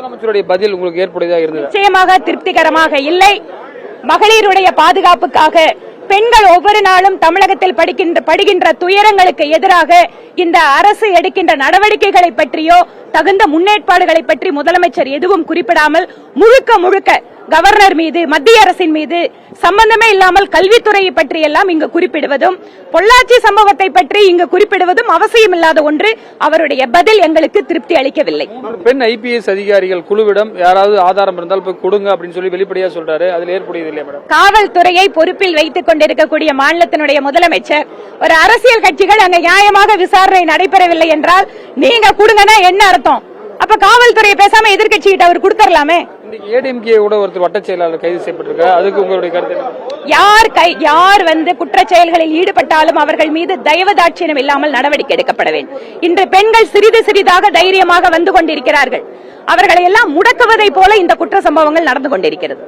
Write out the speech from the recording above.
முதலமைச்சருடைய பதில் உங்களுக்கு ஏற்புடையதாக இருந்தது? நிச்சயமாக திருப்திகரமாக இல்லை. மகளிருடைய பாதுகாப்புக்காக பெண்கள் ஒவ்வொரு நாளும் தமிழகத்தில் படுகின்ற துயரங்களுக்கு எதிராக இந்த அரசு எடுக்கின்ற நடவடிக்கைகளை பற்றியோ தகுந்த முன்னேற்பாடுகளை பற்றி முதலமைச்சர் எதுவும் குறிப்பிடாமல் முழுக்க முழுக்க கவர்னர் மீது, மத்திய அரசின் மீது சம்பந்தமே இல்லாமல் கல்வித்துறையை பற்றி எல்லாம் இங்கு குறிப்பிடுவதும், பொள்ளாச்சி சம்பவத்தை பற்றி இங்கு குறிப்பிடுவதும் அவசியம் இல்லாத ஒன்று. அவருடைய பதில் எங்களுக்கு திருப்தி அளிக்கவில்லை. பெண் ஐபிஎஸ் அதிகாரிகள் குழுவிடம் யாராவது ஆதாரம் இருந்தால் போய் கொடுங்க அப்படின்னு சொல்லி வெளிப்படையா சொல்றாரு. அதில் ஏற்புடையது இல்லையா மேடம்? காவல்துறையை பொறுப்பில் வைத்துக் கொண்டிருக்கக்கூடிய மாநிலத்தினுடைய முதலமைச்சர், ஒரு அரசியல் கட்சிகள் அங்க நியாயமாக விசாரணை நடைபெறவில்லை என்றால் நீங்க கொடுங்கன்னா என்ன அர்த்தம்? அப்ப காவல்துறையை பேசாம எதிர்கட்சிகிட்ட அவர் கொடுத்துடலாமே. ஏடிஎம்கே கூட ஒருத்தர் வட்ட செயலாளர் கைது செய்யப்பட்டிருக்காரு. அதுக்கு உங்களுடைய கருத்து? யார் குற்றச் செயல்களில் ஈடுபட்டாலும் அவர்கள் மீது தயவதாட்சியம் இல்லாமல் நடவடிக்கை எடுக்கப்பட வேண்டும். இன்று பெண்கள் சிறிது சிறிதாக தைரியமாக வந்து கொண்டிருக்கிறார்கள். அவர்களை எல்லாம் முடக்குவதை போல இந்த குற்ற சம்பவங்கள் நடந்து கொண்டிருக்கிறது.